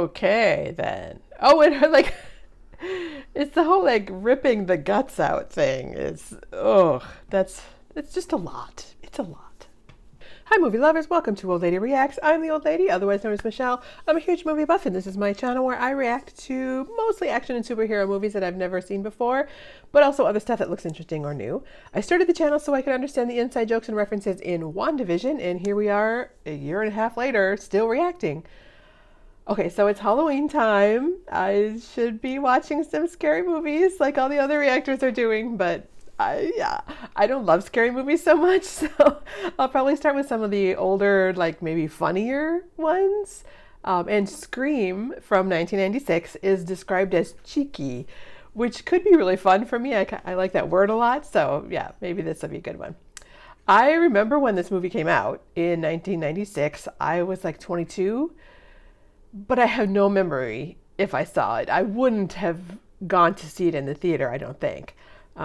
Okay, then. Oh, and like, it's the whole like ripping the guts out thing. It's it's just a lot. It's a lot. Hi, movie lovers. Welcome to Old Lady Reacts. I'm the Old Lady, otherwise known as Michelle. I'm a huge movie buff, and this is my channel where I react to mostly action and superhero movies that I've never seen before, but also other stuff that looks interesting or new. I started the channel so I could understand the inside jokes and references in WandaVision, and here we are a year and a half later, still reacting. Okay, so it's Halloween time. I should be watching some scary movies like all the other reactors are doing, but I don't love scary movies so much, so I'll probably start with some of the older, like maybe funnier ones. And Scream from 1996 is described as cheeky, which could be really fun for me. I like that word a lot, so yeah, maybe this will be a good one. I remember when this movie came out in 1996, I was like 22, but I have no memory if I saw it. I wouldn't have gone to see it in the theater, I don't think.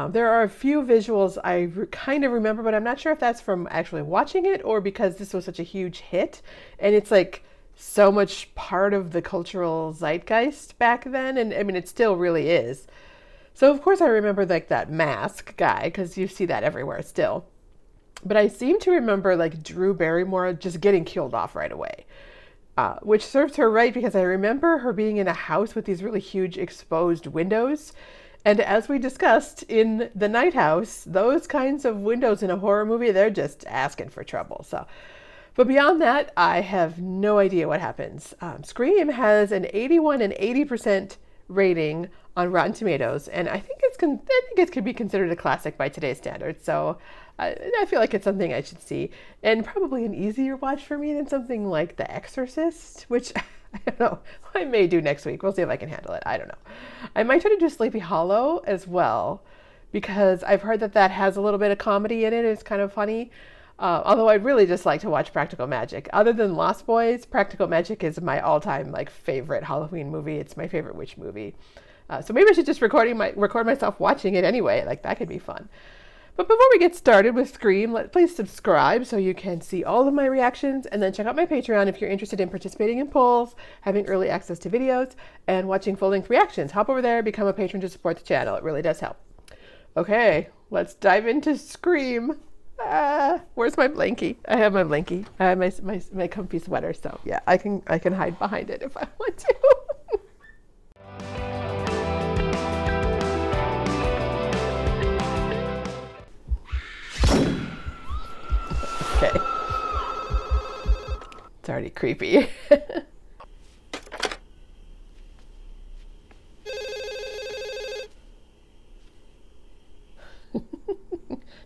There are a few visuals I kind of remember, but I'm not sure if that's from actually watching it or because this was such a huge hit. And it's like so much part of the cultural zeitgeist back then. And I mean, it still really is. So of course I remember like that mask guy, because you see that everywhere still. But I seem to remember like Drew Barrymore just getting killed off right away. Which serves her right, because I remember her being in a house with these really huge exposed windows. And as we discussed in The Night House, those kinds of windows in a horror movie, they're just asking for trouble. So, but beyond that, I have no idea what happens. Scream has an 81 and 80% rating on Rotten Tomatoes, and I think it could be considered a classic by today's standards. So I feel like it's something I should see, and probably an easier watch for me than something like The Exorcist, which I don't know, I may do next week. We'll see if I can handle it. I don't know. I might try to do Sleepy Hollow as well, because I've heard that has a little bit of comedy in it. It's kind of funny. Although I'd really just like to watch Practical Magic. Other than Lost Boys, Practical Magic is my all-time like favorite Halloween movie. It's my favorite witch movie. So maybe I should just record myself watching it anyway. Like that could be fun. But before we get started with Scream, please subscribe so you can see all of my reactions, and then check out my Patreon if you're interested in participating in polls, having early access to videos, and watching full-length reactions. Hop over there, become a patron to support the channel. It really does help. Okay, let's dive into Scream. Where's my blankie? I have my blankie. I have my comfy sweater, so yeah, I can hide behind it if I want to. Okay. It's already creepy.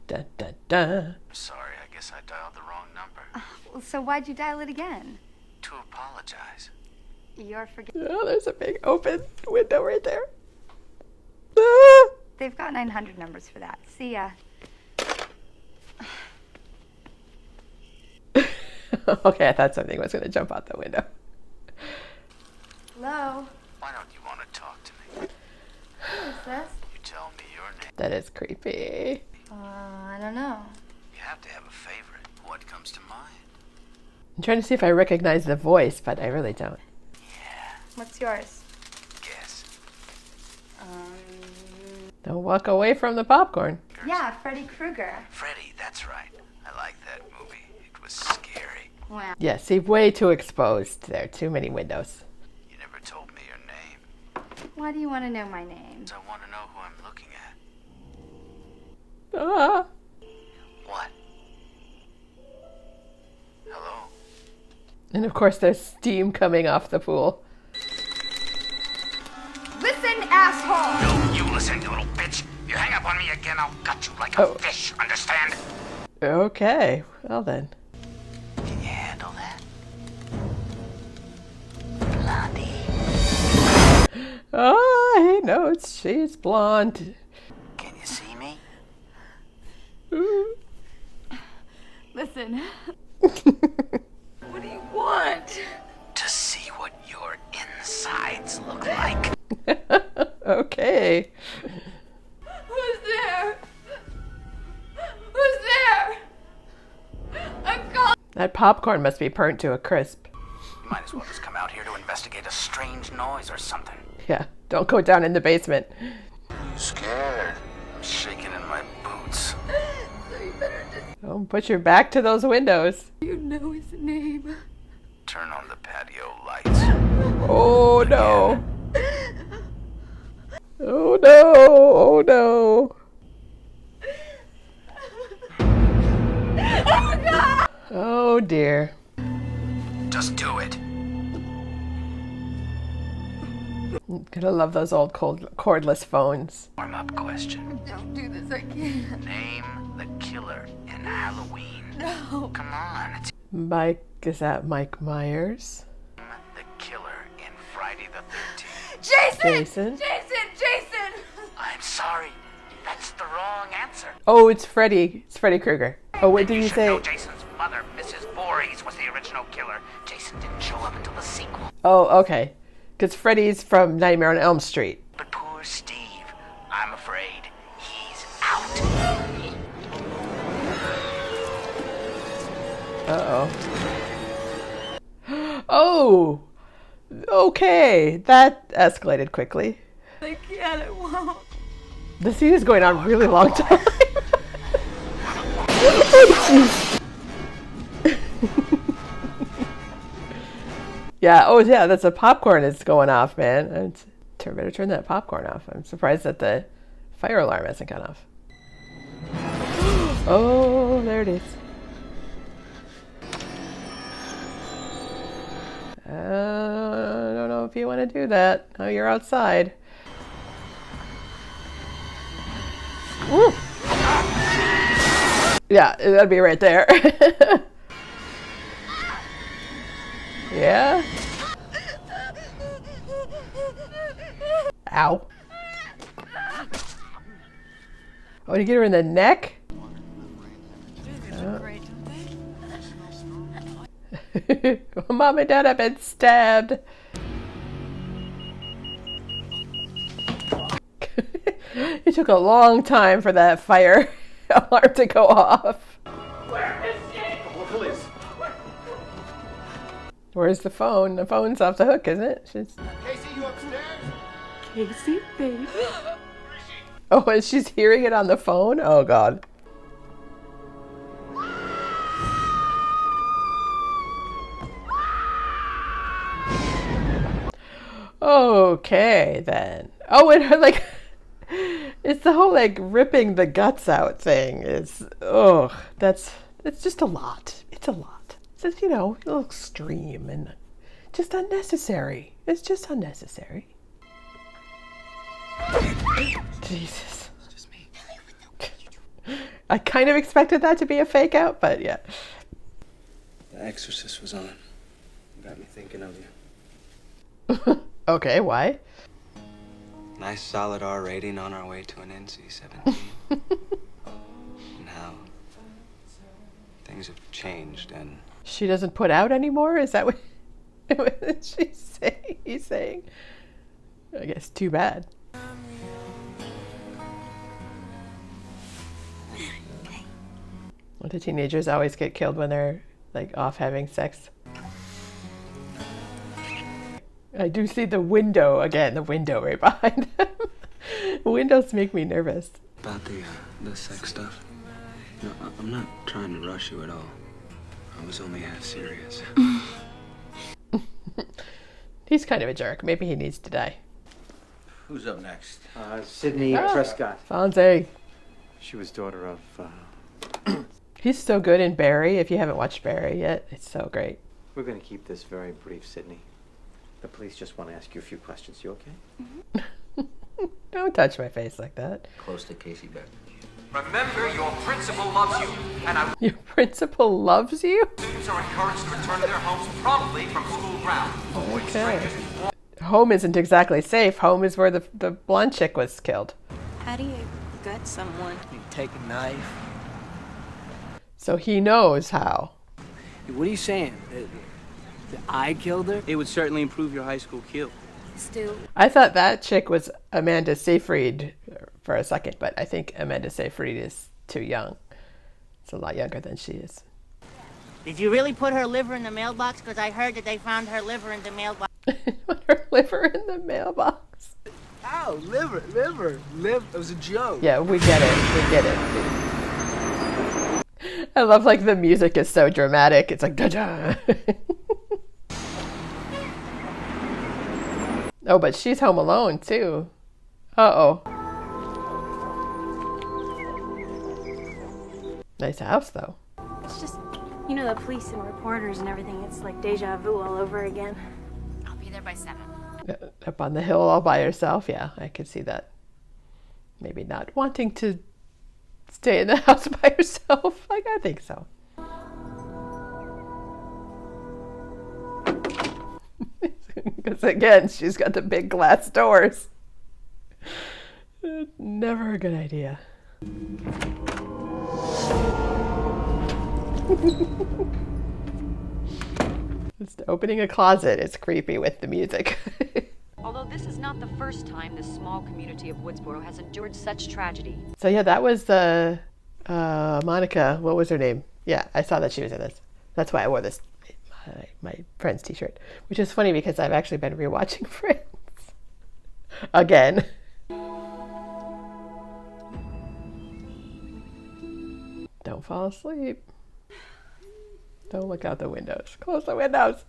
Dun, dun, dun. Sorry, I guess I dialed the wrong number. Well, so why'd you dial it again? To apologize. You're forgetting. Oh, there's a big open window right there. Ah! They've got 900 numbers for that. See ya. Okay, I thought something was going to jump out the window. Hello? Why don't you want to talk to me? Who is this? You tell me your name. That is creepy. I don't know. You have to have a favorite. What comes to mind? I'm trying to see if I recognize the voice, but I really don't. Yeah. What's yours? Guess. Don't walk away from the popcorn. Yeah, Freddy Krueger. Freddy, that's right. I like that movie. It was scary. Wow. Yeah, see, way too exposed there. Too many windows. You never told me your name. Why do you want to know my name? So I want to know who I'm looking at. Ah. What? Hello? And of course, there's steam coming off the pool. Listen, asshole! No, you listen, you little bitch. You hang up on me again, I'll gut you like a fish, understand? Okay, well then. Can you handle that? Blondie. Oh, he knows she's blonde. Can you see me? Listen. What do you want? To see what your insides look like. Okay. Who's there? Who's there? I'm calling. That popcorn must be burnt to a crisp. You might as well just come out here to investigate a strange noise or something. Yeah, don't go down in the basement. You scared? I'm shaking in my boots. So you better just... Don't put your back to those windows. You know his name. Turn on the patio lights. Oh no. Oh no. Oh no. Oh, God! Oh dear. Just do it. I'm gonna love those old cordless phones. Warm up question. Don't do this, I can't. Name the killer in Halloween. No. Come on, it's Mike, is that Mike Myers? the killer in Friday the 13th. Jason! Jason? Jason! I'm sorry. That's the wrong answer. Oh, it's Freddy. It's Freddy Krueger. Oh, what did you should say? know Jason's mother, Mrs. Voorhees, was the original killer. Jason didn't show up until the sequel. Oh, okay. Because Freddy's from Nightmare on Elm Street. But poor Steve, I'm afraid he's out. Uh-oh. Oh! Okay, that escalated quickly. I can't, I won't. The scene is going on a really long time. Oh, jeez. Yeah, oh yeah, that's a popcorn is going off, man. Better turn that popcorn off. I'm surprised that the fire alarm hasn't gone off. Oh, there it is. I don't know if you want to do that. Oh, you're outside. Woo. Yeah, that'd be right there. Yeah? Ow. Oh, did you get her in the neck? Mom and Dad have been stabbed. It took a long time for that fire alarm to go off. Where is she? Police. Where's the phone? The phone's off the hook, isn't it? Casey, you upstairs? Casey, baby. Oh, and she's hearing it on the phone? Oh, God. Okay, then. Oh, and like, it's the whole like ripping the guts out thing is, it's just a lot. It's a lot. It's just, a little extreme and just unnecessary. It's just unnecessary. Jesus. It's just me. I kind of expected that to be a fake out, but yeah. The Exorcist was on. It got me thinking of you. Okay, why? Nice solid R rating on our way to an NC-17. And how things have changed and... She doesn't put out anymore? Is that what he's saying? I guess too bad. Well, the teenagers always get killed when they're like off having sex. I do see the window again, the window right behind them. Windows make me nervous. About the sex stuff. No, I'm not trying to rush you at all. I was only half serious. He's kind of a jerk. Maybe he needs to die. Who's up next? Sydney Prescott. Fonzie. She was daughter of... He's so good in Barry. If you haven't watched Barry yet, it's so great. We're going to keep this very brief, Sydney. The police just want to ask you a few questions. You okay? Don't touch my face like that. Close to Casey back. Remember, your principal loves you, and our Your principal loves you? students are encouraged to return to their homes promptly from school grounds. Avoid strangers and Home isn't exactly safe. Home is where the blonde chick was killed. How do you gut someone? You take a knife. So he knows how. What are you saying? That I killed her? It would certainly improve your high school kill. Still, I thought that chick was Amanda Seyfried for a second, but I think Amanda Seyfried is too young. It's a lot younger than she is. Did you really put her liver in the mailbox? Because I heard that they found her liver in the mailbox. Put her liver in the mailbox. Ow, liver. It was a joke. Yeah, we get it. I love like the music is so dramatic. It's like da-da. Oh, but she's home alone too. Uh-oh. Nice house though. It's just, you know, the police and reporters and everything. It's like deja vu all over again. I'll be there by 7. Up on the hill all by herself. Yeah, I could see that. Maybe not wanting to stay in the house by herself. Like, I think so. Because again, she's got the big glass doors. Never a good idea. Just opening a closet is creepy with the music. Although this is not the first time this small community of Woodsboro has endured such tragedy. So yeah, that was the Monica. What was her name? Yeah, I saw that she was in this. That's why I wore this my Friends t-shirt, which is funny because I've actually been rewatching Friends again. Don't fall asleep. Don't look out the windows. Close the windows.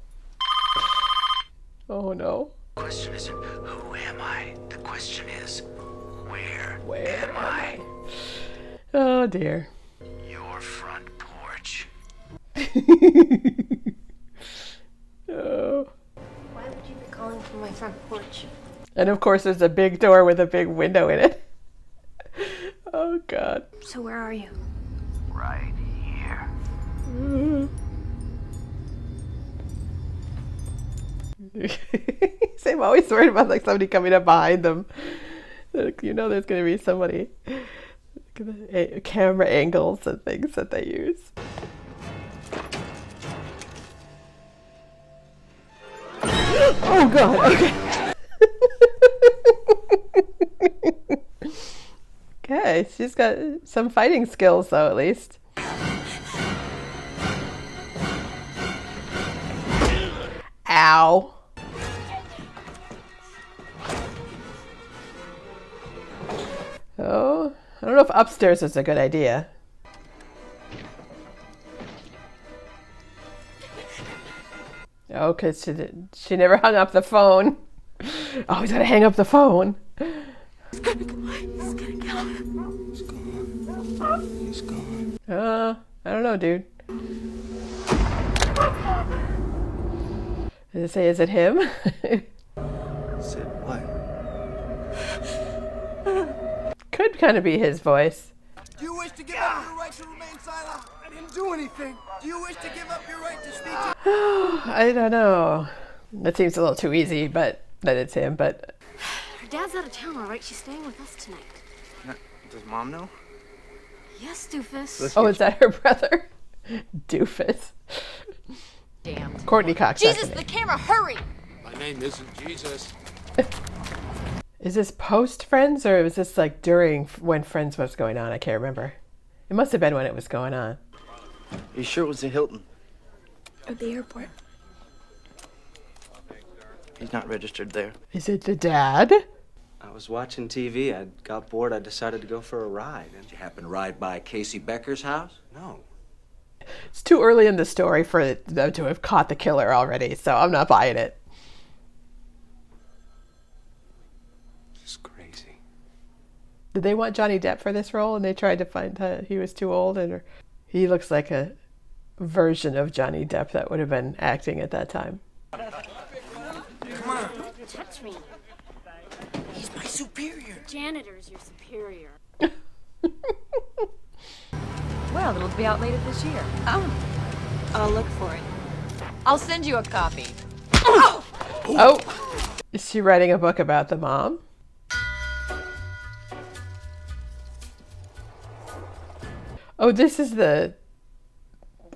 Oh no. The question isn't who am I? The question is where Where am I? Oh dear. Your front porch. Oh. Why would you be calling from my front porch? And of course there's a big door with a big window in it. Oh god. So where are you? Right here. So I'm always worried about like somebody coming up behind them. You know there's going to be somebody. Camera angles and things that they use. Oh god, okay. Okay, she's got some fighting skills though, at least. Ow. Oh, I don't know if upstairs is a good idea. Oh, because she never hung up the phone. Oh, he's got to hang up the phone. He's gonna kill him. He's gone. He's gone. I don't know, dude. Does it say, is it him? Said what? Could kind of be his voice. Do you wish to give up your right to remain silent? I didn't do anything. Do you wish to give up your right to speech? I don't know. That seems a little too easy, but that it's him, but... Her dad's out of town, all right? She's staying with us tonight. Does Mom know? Yes, doofus. Oh, is that her brother? Doofus. Damn. Courtney Cox. Jesus, the camera, hurry! My name isn't Jesus. Is this post Friends or was this like during when Friends was going on? I can't remember. It must have been when it was going on. You sure it was the Hilton? At the airport. He's not registered there. Is it the dad? I was watching TV. I got bored. I decided to go for a ride. Did you happen to ride by Casey Becker's house? No. It's too early in the story for them to have caught the killer already, so I'm not buying it. It's crazy. Did they want Johnny Depp for this role and they tried to find he was too old? Or he looks like a version of Johnny Depp that would have been acting at that time. Come on. Touch me. He's my superior. Janitor's your superior. Well, it'll be out later this year. Oh. I'll look for it. I'll send you a copy. Oh! Is she writing a book about the mom? Oh, this is the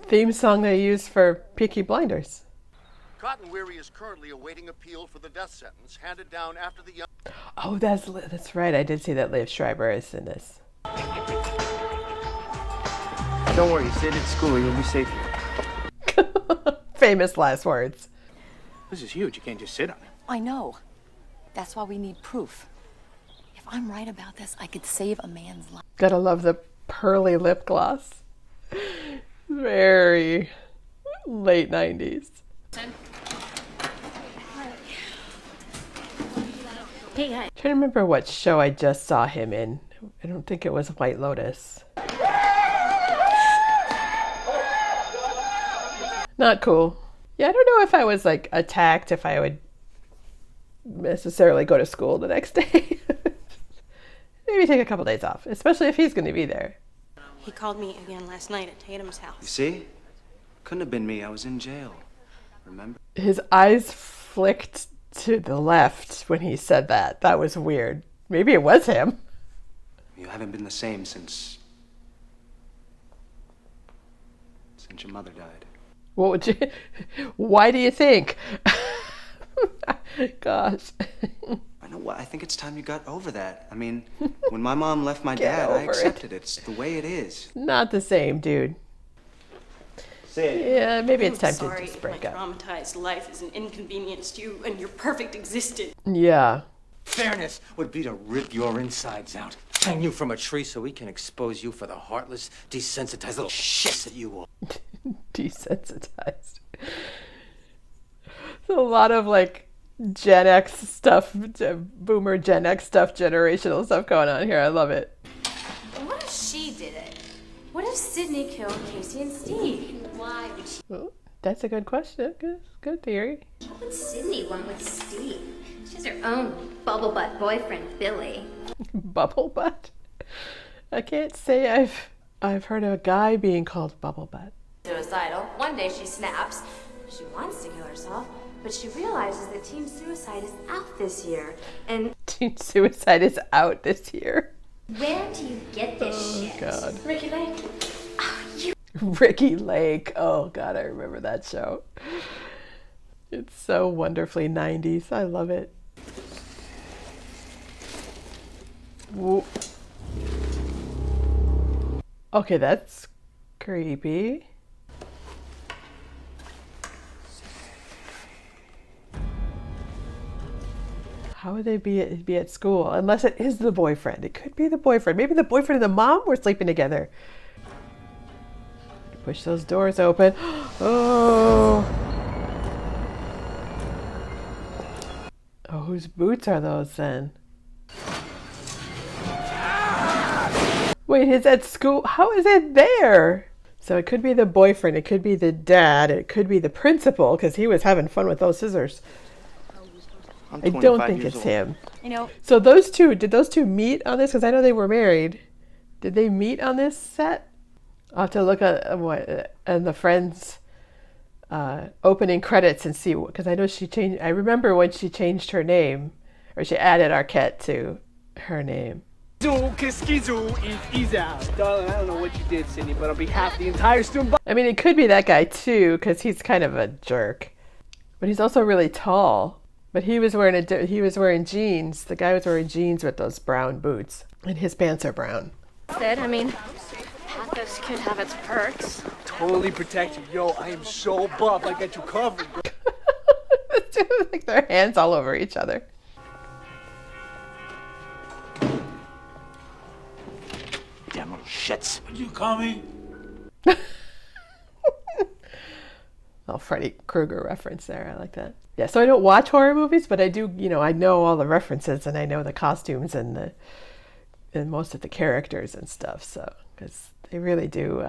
theme song they use for Peaky Blinders. Cotton Weary is currently awaiting appeal for the death sentence handed down after the young... Oh, that's right. I did see that Liv Schreiber is in this. Don't worry, sit at school. You'll be safe here. Famous last words. This is huge. You can't just sit on it. I know. That's why we need proof. If I'm right about this, I could save a man's life. Gotta love the pearly lip gloss. Very late 90s. Hey, hi. Trying to remember what show I just saw him in. I don't think it was White Lotus. Not cool. Yeah, I don't know if I was like attacked, if I would necessarily go to school the next day. Maybe take a couple days off, especially if he's going to be there. He called me again last night at Tatum's house. You see? Couldn't have been me. I was in jail. Remember? His eyes flicked to the left when he said that. That was weird. Maybe it was him. You haven't been the same since your mother died. What would you... Why do you think? Gosh. I know what. I think it's time you got over that. I mean, when my mom left my Get dad, I over accepted it. It's the way it is. Not the same, dude. Yeah, maybe it's time to just break up. My traumatized life is an inconvenience to you and your perfect existence. Yeah. Fairness would be to rip your insides out, hang you from a tree so we can expose you for the heartless, desensitized little shits that you are. Desensitized. There's a lot of like Gen X stuff, boomer Gen X stuff, generational stuff going on here. I love it. What if she did it? What if Sydney killed Casey and Steve? Why would she? Oh, that's a good question. Good theory. What would Sydney want with Steve? She has her own bubble butt boyfriend, Billy. Bubble butt? I can't say I've heard of a guy being called bubble butt. Suicidal. One day she snaps. She wants to kill herself, but she realizes that teen suicide is out this year. And teen suicide is out this year. Where do you get this shit? God. Ricky Lake. Ricky Lake. Oh God, I remember that show. It's so wonderfully 90s. I love it. Whoa. Okay, that's creepy. How would they be at school? Unless it is the boyfriend. It could be the boyfriend. Maybe the boyfriend and the mom were sleeping together. Push those doors open. Oh. Oh, whose boots are those then? Wait, is at school? How is it there? So it could be the boyfriend. It could be the dad. It could be the principal because he was having fun with those scissors. I don't think it's him. You know. So those two, did those two meet on this? Because I know they were married. Did they meet on this set? I'll have to look at what and the Friends opening credits and see, because I know she changed. I remember when she changed her name, or she added Arquette to her name. Darling, I don't know what you did, Sydney, but on behalf of the entire student body. I mean, it could be that guy too, because he's kind of a jerk, but he's also really tall. But he was wearing jeans. The guy was wearing jeans with those brown boots, and his pants are brown. I mean, pathos could have its perks. Totally protect you. Yo, I am so buff. I got you covered. Like their hands all over each other. Damn little shits. Would you call me? Oh, Freddy Krueger reference there. I like that. Yeah, so I don't watch horror movies, but I do, I know all the references and I know the costumes and most of the characters and stuff. So, because they really do,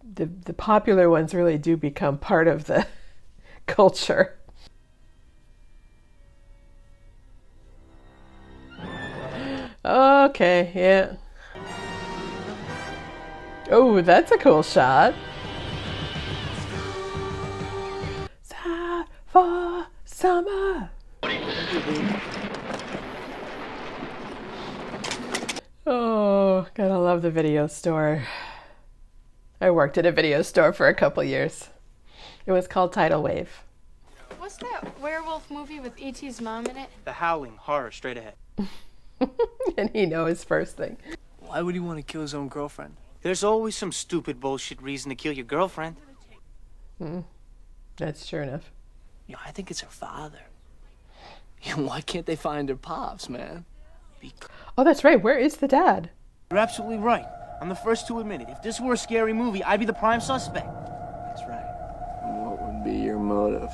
the popular ones really do become part of the culture. Okay, yeah. Oh, that's a cool shot. For summer. Oh, gotta love the video store. I worked at a video store for a couple years. It was called Tidal Wave. What's that werewolf movie with E.T.'s mom in it? The Howling, horror, straight ahead. And he knows first thing. Why would he want to kill his own girlfriend? There's always some stupid bullshit reason to kill your girlfriend. That's true enough. I think it's her father. Why can't they find her pops, man? Oh, that's right. Where is the dad? You're absolutely right. I'm the first to admit it. If this were a scary movie, I'd be the prime suspect. That's right. And what would be your motive?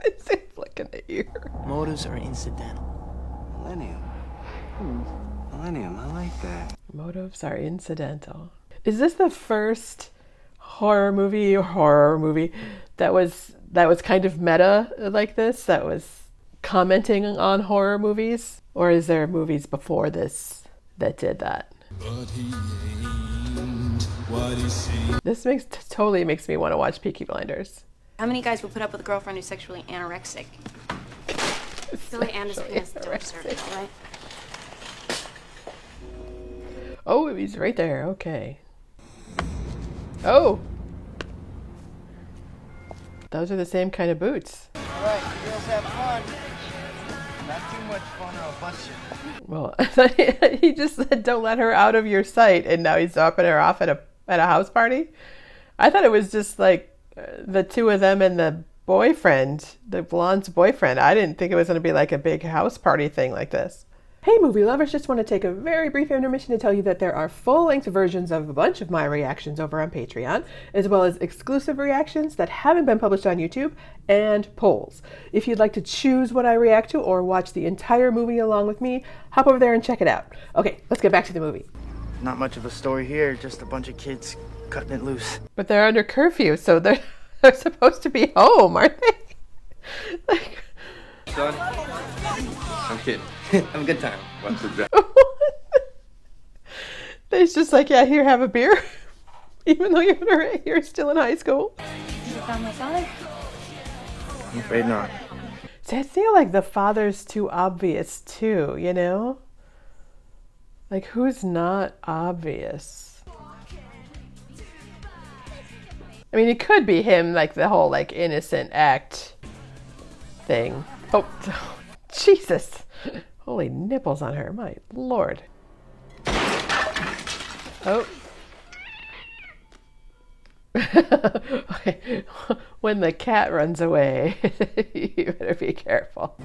It's flicking at you. Motives are incidental. Millennium. Millennium, I like that. Motives are incidental. Is this the first horror movie that was kind of meta like this, that was commenting on horror movies? Or is there movies before this that did that? This totally makes me want to watch Peaky Blinders. How many guys will put up with a girlfriend who's sexually anorexic? Billy and his penis don't deserve it, all right? Oh, he's right there. Okay. Oh! Those are the same kind of boots. All right, you girls have fun. Not too much fun or I'll bust you. Well, he just said don't let her out of your sight, and now he's dropping her off at a house party? I thought it was just like the two of them and the boyfriend, the blonde's boyfriend. I didn't think it was going to be like a big house party thing like this. Hey movie lovers, just want to take a very brief intermission to tell you that there are full-length versions of a bunch of my reactions over on Patreon, as well as exclusive reactions that haven't been published on YouTube, and polls. If you'd like to choose what I react to or watch the entire movie along with me, hop over there and check it out. Okay, let's get back to the movie. Not much of a story here, just a bunch of kids cutting it loose. But they're under curfew, so they're supposed to be home, aren't they? Like... Son? I'm kidding. Have a good time. Watch the drive. They're just like, yeah, here, have a beer. Even though you're still in high school. Did you find my father? I'm afraid not. See, I feel like the father's too obvious too, you know? Like, who's not obvious? I mean, it could be him, like the whole like innocent act thing. Oh, Jesus. Holy nipples on her, my lord. Oh. Okay. When the cat runs away, you better be careful.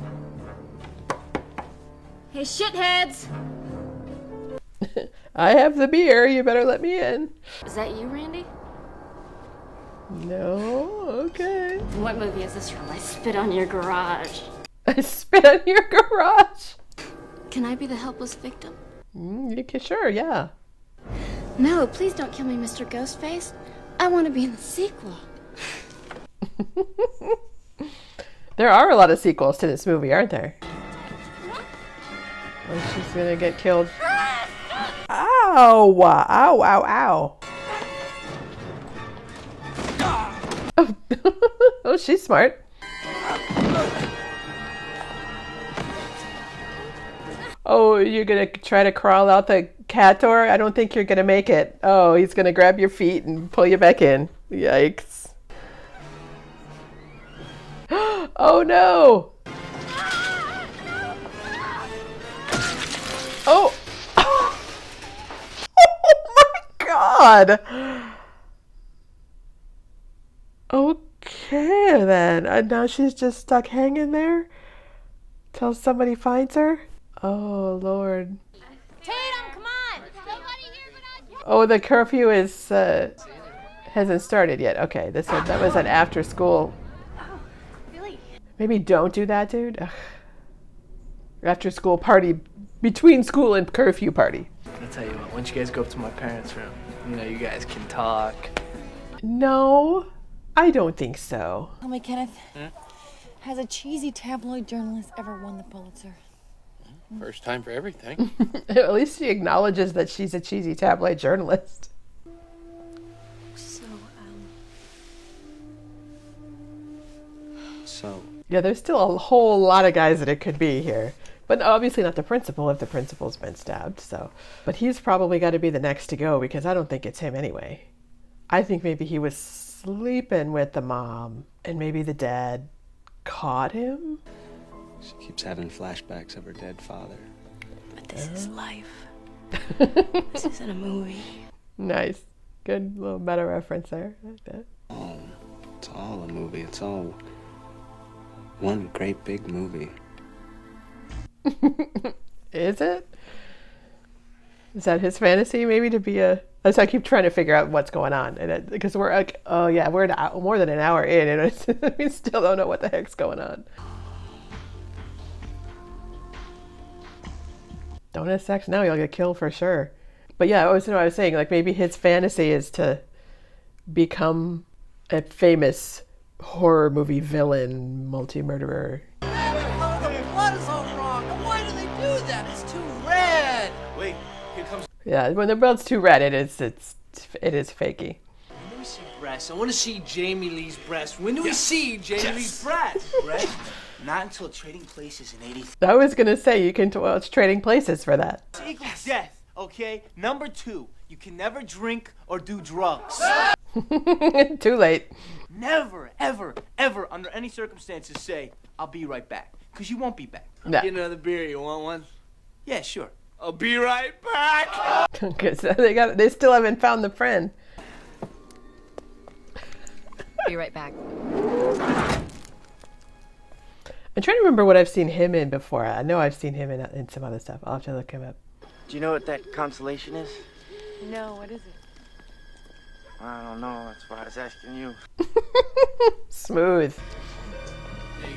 Hey, shitheads! I have the beer, you better let me in. Is that you, Randy? No, okay. What movie is this from? I spit on your garage. I spit on your garage? Can I be the helpless victim? You can, sure, yeah. No, please don't kill me, Mr. Ghostface. I want to be in the sequel. There are a lot of sequels to this movie, aren't there? Oh, she's gonna get killed. Ow! Ow, ow, ow. Oh, oh, she's smart. Oh, you're gonna try to crawl out the cat door? I don't think you're gonna make it. Oh, he's gonna grab your feet and pull you back in. Yikes. Oh no! Oh! Oh my god! Okay then. And now she's just stuck hanging there till somebody finds her? Oh Lord. Tatum, come on! Nobody here but us. Oh, the curfew is hasn't started yet. Okay, that was an after school. Oh, Billy. Maybe don't do that, dude. Ugh. After school party, between school and curfew party. I'll tell you what, once you guys go up to my parents' room, you guys can talk. No, I don't think so. Tell me, Kenneth, has a cheesy tabloid journalist ever won the Pulitzer? First time for everything. At least she acknowledges that she's a cheesy tabloid journalist. So. Yeah, there's still a whole lot of guys that it could be here. But obviously not the principal if the principal's been stabbed, so. But he's probably got to be the next to go because I don't think it's him anyway. I think maybe he was sleeping with the mom and maybe the dad caught him. She keeps having flashbacks of her dead father. But this is life. This isn't a movie. Nice. Good little meta reference there. I like that. Home. It's all a movie. It's all one great big movie. Is it? Is that his fantasy, maybe, to be a... So I keep trying to figure out what's going on. And because we're like, oh yeah, we're more than an hour in, and we still don't know what the heck's going on. Don't have sex now, you'll get killed for sure. But yeah, I was saying, like, maybe his fantasy is to become a famous horror movie villain, multi-murderer. What is all wrong? Why do they do that? It's too red. Wait, here comes. Yeah, when the blood's too red, it is fakey. When do we see breasts? I want to see Jamie Lee's breasts. When do we see Jamie Lee's breasts? Right? Not until Trading Places in 83. I was gonna say you can watch Trading Places for that. Equals death, okay? Number 2, you can never drink or do drugs. Too late. Never, ever, ever, under any circumstances, say, I'll be right back. Because you won't be back. No. Get another beer. You want one? Yeah, sure. I'll be right back. Because they still haven't found the friend. Be right back. I'm trying to remember what I've seen him in before. I know I've seen him in some other stuff. I'll have to look him up. Do you know what that constellation is? No, what is it? I don't know. That's why I was asking you. Smooth.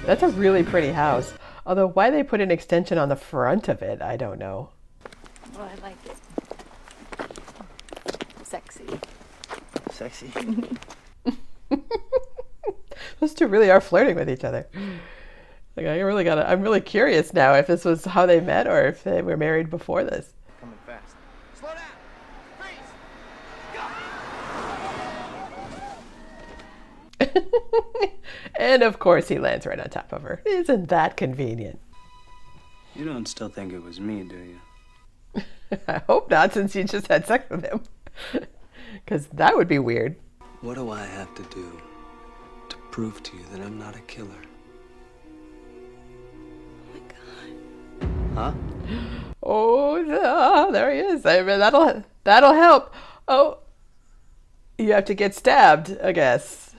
That's a really pretty house. Although why they put an extension on the front of it, I don't know. Well, I like it. Sexy. Sexy. Those two really are flirting with each other. Like, I'm really curious now if this was how they met or if they were married before this. Coming fast. Slow down. Freeze. And of course he lands right on top of her. Isn't that convenient? You don't still think it was me, do you? I hope not, since you just had sex with him. Because that would be weird. What do I have to do to prove to you that I'm not a killer? Huh? Oh, there he is. I mean, that'll help. Oh, you have to get stabbed, I guess.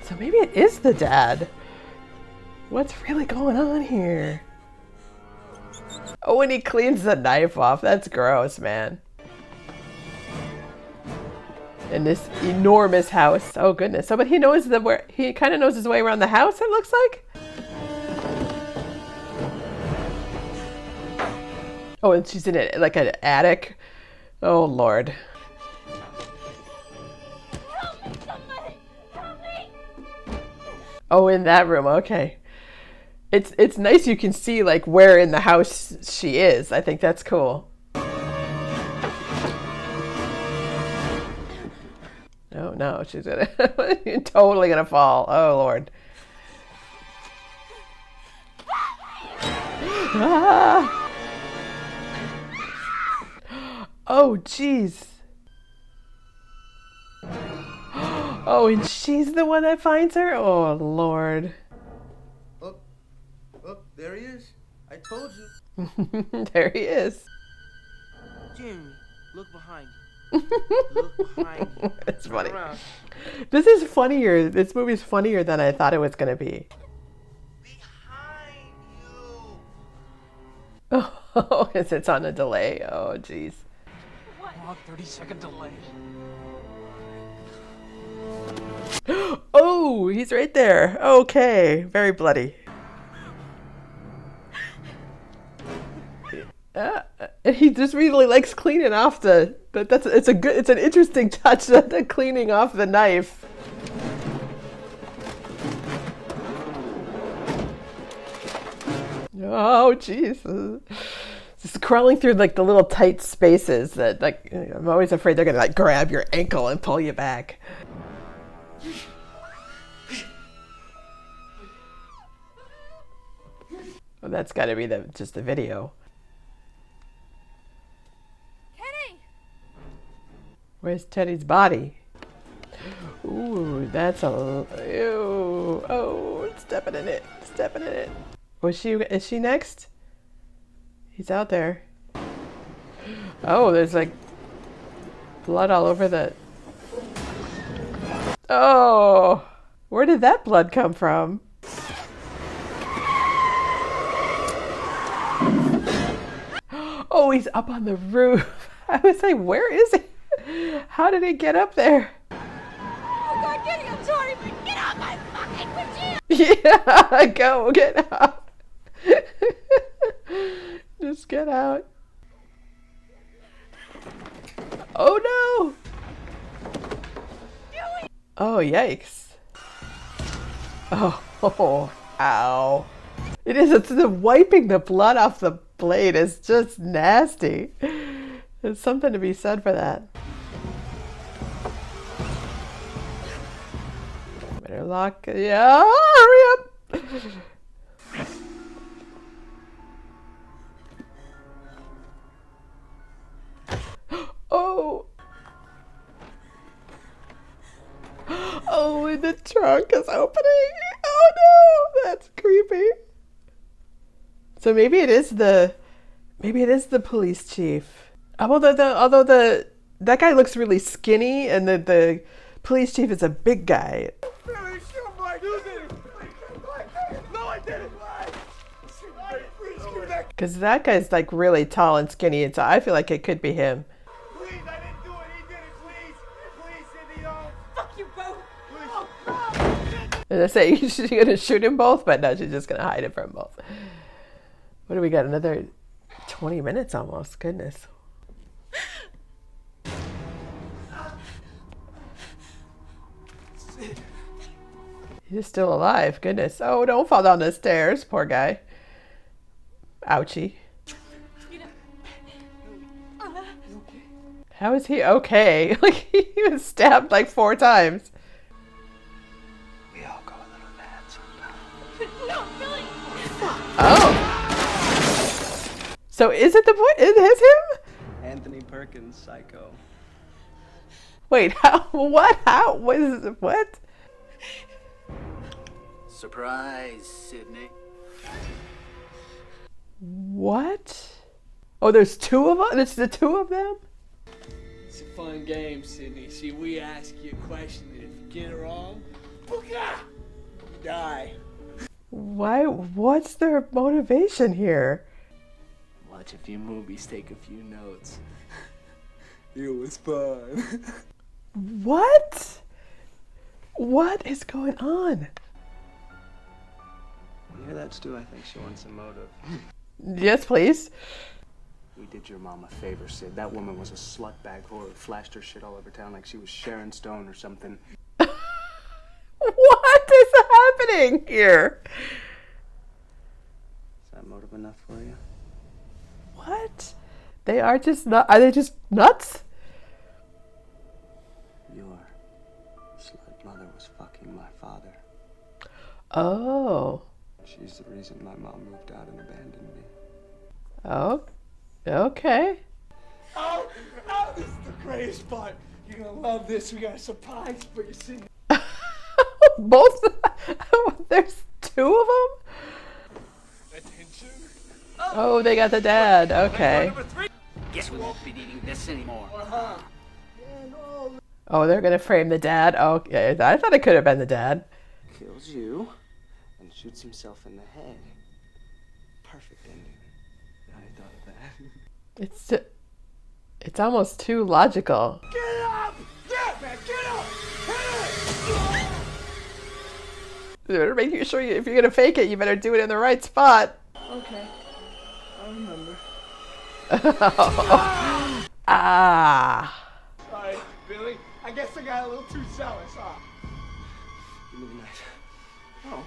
So maybe it is the dad. What's really going on here? Oh, and he cleans the knife off. That's gross, man. In this enormous house. Oh goodness. So, but he knows he kind of knows his way around the house, it looks like. Oh, and she's in it like an attic. Oh Lord. Help me, somebody! Help me! Oh, in that room. Okay. It's nice you can see like where in the house she is. I think that's cool. Oh no, she's totally gonna fall. Oh Lord. Ah! Oh jeez. Oh, and she's the one that finds her? Oh Lord. Oh, there he is. I told you. There he is. Jamie, look behind you. Look behind you. It's Turn funny. around. This is funnier. This movie's funnier than I thought it was going to be. Oh, because it's on a delay. Oh, jeez. Long 30-second delay. Oh, he's right there. Okay, very bloody. And he just really likes cleaning off it's an interesting touch, the cleaning off the knife. Oh jeez. Just crawling through like the little tight spaces that like I'm always afraid they're gonna like grab your ankle and pull you back. Well, that's gotta be just the video. Where's Teddy's body? Ooh, that's a... Ew. Oh, stepping in it. Stepping in it. Is she next? He's out there. Oh, there's like blood all over the... Oh! Where did that blood come from? Oh, he's up on the roof. I was like, where is he? How did he get up there? Oh God, Kitty, I'm sorry, but get out my fucking windshield! Yeah, go, get out. Just get out. Oh no! Oh, yikes. Oh, ow. It's the wiping the blood off the blade is just nasty. There's something to be said for that. Better lock. Yeah, hurry up. Oh. Oh, and the trunk is opening. Oh no, that's creepy. So maybe it is the police chief. Although that guy looks really skinny, and the police chief is a big guy. Billy, shoot Mike. You did it. No, I didn't. Please give me that. Because that guy's like really tall and skinny, and so I feel like it could be him. Please, I didn't do it. He did it. Please. Please, Cindy. Fuck you both. Please. And I say she's gonna shoot him both, but no, she's just gonna hide it from both. What do we got? Another 20 minutes almost. Goodness. He's still alive. Goodness. Oh, don't fall down the stairs. Poor guy. Ouchie. How is he okay? Like, he was stabbed like 4 times. We all go a little mad sometimes. No, Billy! Oh. So is it the boy? Is him? Anthony Perkins, Psycho. Wait, how? What? How? What? Surprise, Sydney. What? Oh, there's 2 of them? It's the 2 of them? It's a fun game, Sydney. See, we ask you a question, and if you get it wrong, you die. Why? What's their motivation here? Watch a few movies, take a few notes. It was fun. What? What is going on? You hear that, Stu? I think she wants a motive. Yes, please. We did your mom a favor, Sid. That woman was a slutbag whore who flashed her shit all over town like she was Sharon Stone or something. What is happening here? Is that motive enough for you? What? They are just not. Are they just nuts? Your slut mother was fucking my father. Oh. She's the reason my mom moved out and abandoned me. Oh. Okay. Oh, this is the greatest part. You're gonna love this. We got a surprise for you, Cindy. Both? There's 2 of them? Attention. Oh, they got the dad. Okay. Guess we won't be needing this anymore. Oh, they're gonna frame the dad. Oh, yeah, I thought it could have been the dad. Kills you and shoots himself in the head. Perfect ending. I thought of that. It's almost too logical. Get up! Yeah, man, get up! You better make sure if you're gonna fake it, you better do it in the right spot. Okay, I remember. Ah. Sorry, Billy. I guess I got a little too zealous, huh? Give me the knife. Oh.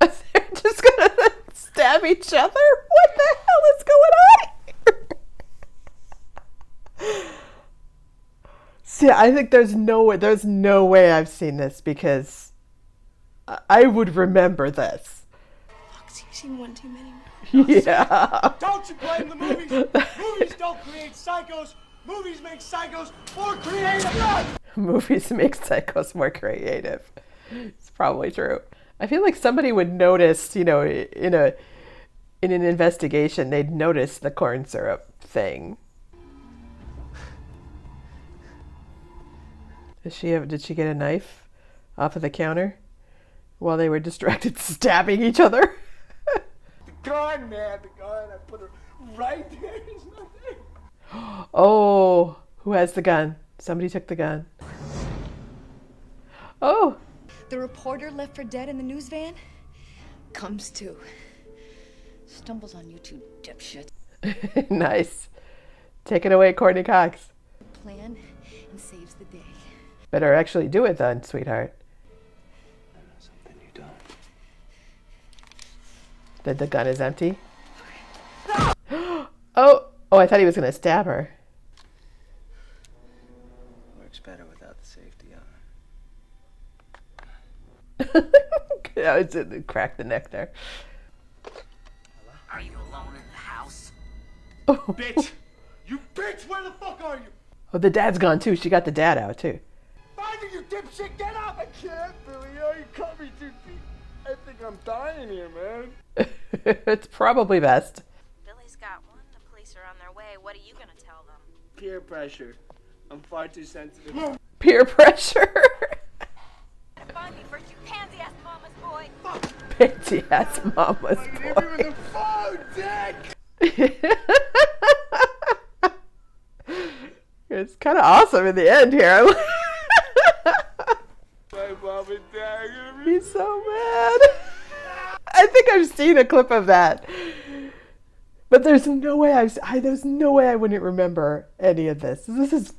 They're just gonna stab each other? What the hell is going on? See, I think there's no way I've seen this, because I would remember this. Fox, you've seen one too many. Yeah. Don't you blame the movies. Movies don't create psychos. Movies make psychos more creative. Movies make psychos more creative. It's probably true. I feel like somebody would notice, in an investigation, they'd notice the corn syrup thing. Did she get a knife off of the counter? while they were distracted stabbing each other. The gun, man, the gun. I put her right there. It's not there. Oh, who has the gun? Somebody took the gun. Oh. The reporter left for dead in the news van comes to. Stumbles on you two dipshits. Nice. Take it away, Courtney Cox. Plan and saves the day. Better actually do it then, sweetheart. Something you done. That the gun is empty? Oh, I thought he was going to stab her. Works better without the safety on. I was in the crack the neck there. Are you alone in the house? Bitch! You bitch! Where the fuck are you? Oh, the dad's gone too. She got the dad out too. Find her, you dipshit! Get up! I can't, Billy. Oh, you cut me too deep. I think I'm dying here, man. It's probably best. Billy's got one. The police are on their way. What are you gonna tell them? Peer pressure. I'm far too sensitive. Peer pressure. Find me first, you pansy-ass mama's boy. Pansy-ass mama's Give boy. me the phone, Dick! It's kind of awesome in the end here. My mom and dad are gonna be so mad. I think I've seen a clip of that, but there's no way there's no way I wouldn't remember any of this. This is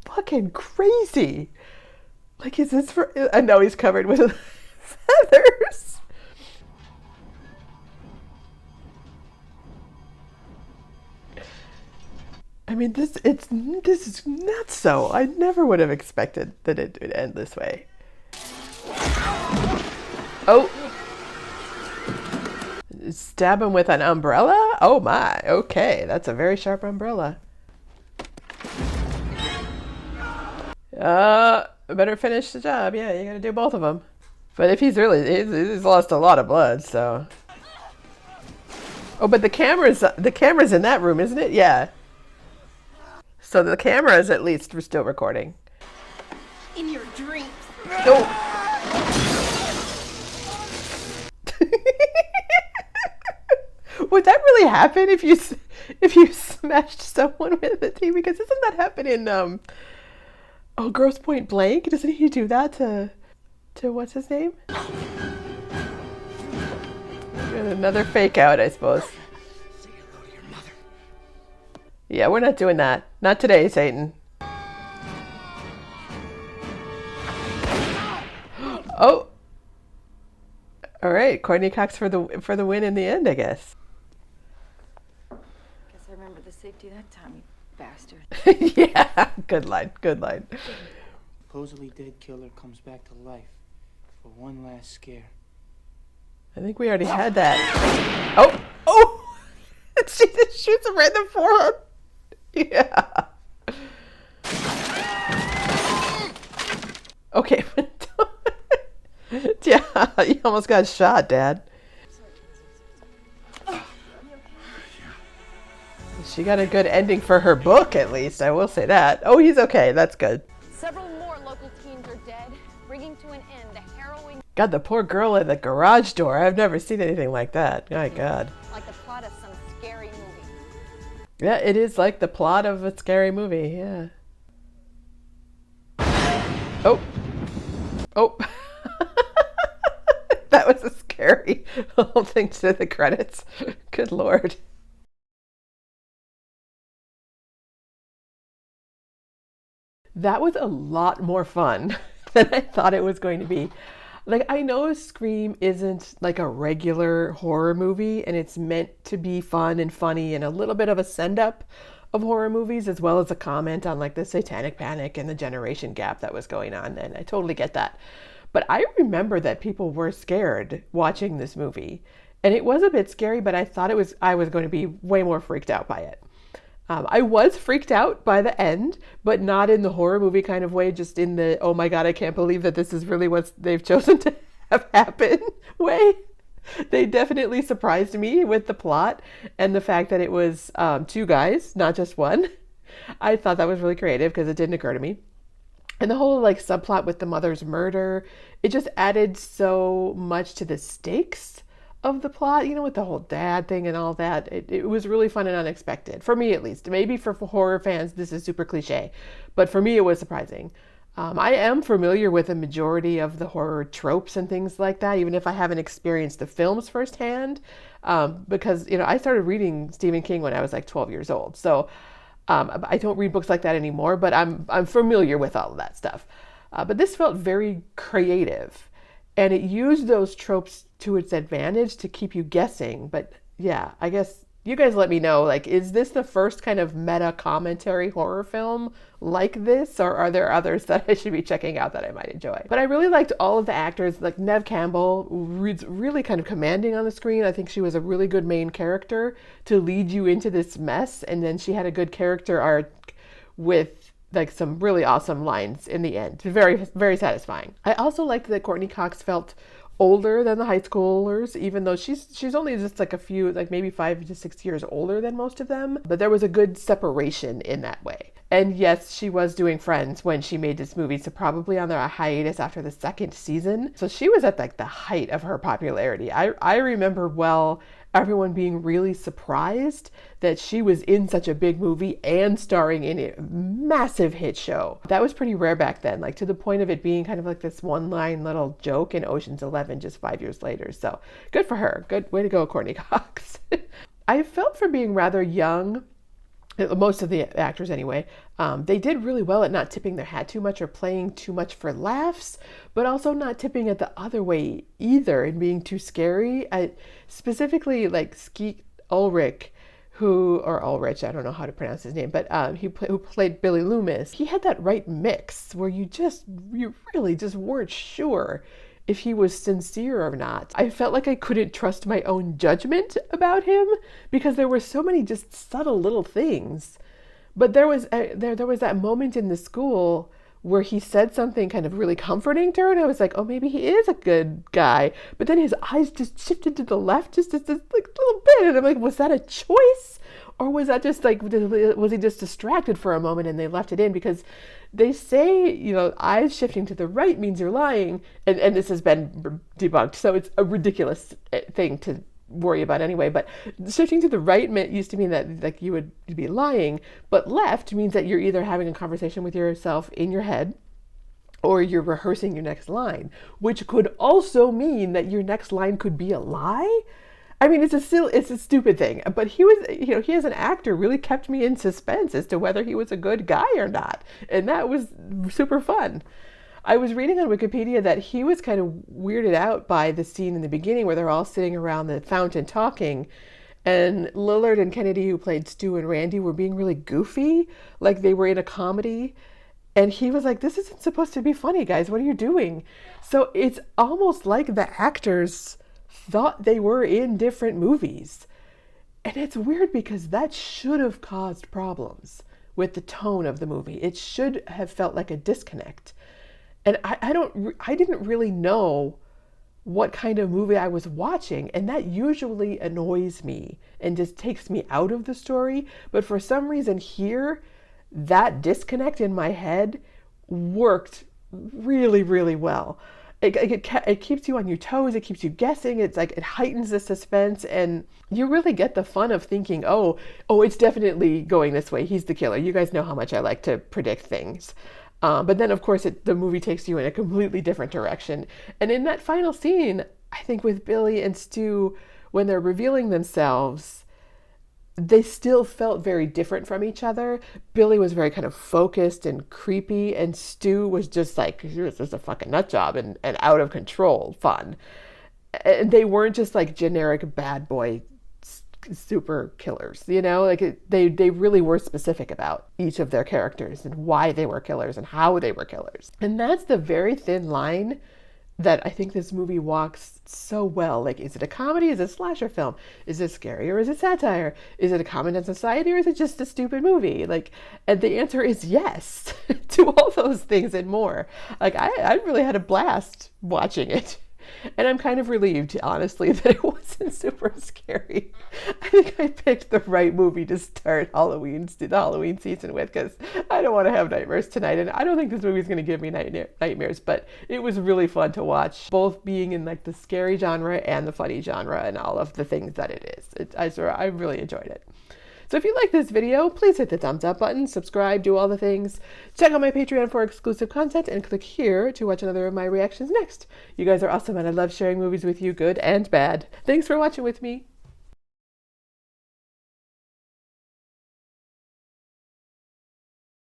fucking crazy. Like, is this for? I know he's covered with feathers. I mean, this is nuts. So I never would have expected that it would end this way. Oh. Stab him with an umbrella? Oh my, okay. That's a very sharp umbrella. Better finish the job. Yeah, you gotta do both of them. But if he's he's lost a lot of blood, so. Oh, but the camera's in that room, isn't it? Yeah. So the camera is at least still recording. In your dreams. Oh. Would that really happen if you smashed someone with a TV? Because doesn't that happen in Grosse Point Blank? Doesn't he do that to what's his name? Another fake out, I suppose. Say hello to your mother. Yeah, we're not doing that. Not today, Satan. Oh. All right, Courtney Cox for the win in the end, I guess. Guess I remember the safety that time, you bastard. Yeah, good line, good line. Supposedly dead killer comes back to life for one last scare. I think we already had that. Oh! She just shoots him right in the forehead. Yeah. Okay. Yeah, you almost got shot, Dad. She got a good ending for her book, at least. I will say that. Oh, he's okay. That's good. Several more local teens are dead, bringing to an end the harrowing... God, the poor girl at the garage door. I've never seen anything like that. My God. Like the plot of some scary movie. Yeah, it is like the plot of a scary movie. Yeah. Oh. That was a scary whole thing to the credits. Good Lord. That was a lot more fun than I thought it was going to be. Like, I know Scream isn't like a regular horror movie, and it's meant to be fun and funny and a little bit of a send-up of horror movies, as well as a comment on like the satanic panic and the generation gap that was going on. And I totally get that. But I remember that people were scared watching this movie, and it was a bit scary, but I thought I was going to be way more freaked out by it. I was freaked out by the end, but not in the horror movie kind of way, just in the, oh my God, I can't believe that this is really what they've chosen to have happen way. They definitely surprised me with the plot and the fact that it was 2 guys, not just one. I thought that was really creative because it didn't occur to me. And the whole like subplot with the mother's murder, it just added so much to the stakes of the plot, you know, with the whole dad thing and all that. It was really fun and unexpected, for me at least. Maybe for horror fans, this is super cliche, but for me, it was surprising. I am familiar with a majority of the horror tropes and things like that, even if I haven't experienced the films firsthand, because, you know, I started reading Stephen King when I was like 12 years old. So I don't read books like that anymore, but I'm familiar with all of that stuff. But this felt very creative, and it used those tropes to its advantage to keep you guessing. But yeah, I guess you guys let me know, like, is this the first kind of meta commentary horror film like this, or are there others that I should be checking out that I might enjoy? But I really liked all of the actors. Like Neve Campbell reads really kind of commanding on the screen. I think she was a really good main character to lead you into this mess, and then she had a good character arc with like some really awesome lines in the end. Very, very satisfying. I also liked that Courtney Cox felt older than the high schoolers, even though she's only just like a few, like maybe 5 to 6 years older than most of them. But there was a good separation in that way. And yes, she was doing Friends when she made this movie, so probably on their hiatus after the second season. So she was at like the height of her popularity. I remember well everyone being really surprised that she was in such a big movie and starring in a massive hit show. That was pretty rare back then, like to the point of it being kind of like this one-line little joke in Ocean's 11 just 5 years later. So good for her. Good way to go, Courtney Cox. I felt for being rather young, most of the actors anyway, they did really well at not tipping their hat too much or playing too much for laughs, but also not tipping it the other way either and being too scary. Specifically like Skeet Ulrich, Ulrich, I don't know how to pronounce his name, but who played Billy Loomis. He had that right mix where you really just weren't sure if he was sincere or not. I felt like I couldn't trust my own judgment about him because there were so many just subtle little things. But there was that moment in the school where he said something kind of really comforting to her, and I was like, oh, maybe he is a good guy. But then his eyes just shifted to the left just like a little bit, and I'm like, was that a choice? Or was that just like, was he just distracted for a moment and they left it in? Because they say, you know, eyes shifting to the right means you're lying, and this has been debunked, so it's a ridiculous thing to worry about anyway. But shifting to the right used to mean that like you would be lying, but left means that you're either having a conversation with yourself in your head or you're rehearsing your next line, which could also mean that your next line could be a lie. I mean, it's a stupid thing, but he was, you know, he as an actor really kept me in suspense as to whether he was a good guy or not. And that was super fun. I was reading on Wikipedia that he was kind of weirded out by the scene in the beginning where they're all sitting around the fountain talking, and Lillard and Kennedy, who played Stu and Randy, were being really goofy, like they were in a comedy. And he was like, this isn't supposed to be funny, guys. What are you doing? So it's almost like the actors thought they were in different movies. And it's weird because that should have caused problems with the tone of the movie. It should have felt like a disconnect. And I didn't really know what kind of movie I was watching, and that usually annoys me and just takes me out of the story. But for some reason here, that disconnect in my head worked really, really well. It keeps you on your toes. It keeps you guessing. It's like it heightens the suspense, and you really get the fun of thinking, oh, it's definitely going this way. He's the killer. You guys know how much I like to predict things. But then, of course, the movie takes you in a completely different direction. And in that final scene, I think with Billy and Stu, when they're revealing themselves, they still felt very different from each other. Billy was very kind of focused and creepy, and Stu was just like, this is a fucking nut job and out of control fun. And they weren't just like generic bad boy super killers, you know, like they really were specific about each of their characters and why they were killers and how they were killers. And that's the very thin line that I think this movie walks so well. Like, is it a comedy? Is it a slasher film? Is it scary or is it satire? Is it a comment on society or is it just a stupid movie? Like, and the answer is yes to all those things and more. Like, I really had a blast watching it. And I'm kind of relieved, honestly, that it wasn't super scary. I think I picked the right movie to start the Halloween season with, because I don't want to have nightmares tonight. And I don't think this movie is going to give me nightmares, but it was really fun to watch, both being in like the scary genre and the funny genre and all of the things that it is. I really enjoyed it. So if you like this video, please hit the thumbs up button, subscribe, do all the things. Check out my Patreon for exclusive content, and click here to watch another of my reactions next. You guys are awesome, and I love sharing movies with you, good and bad. Thanks for watching with me.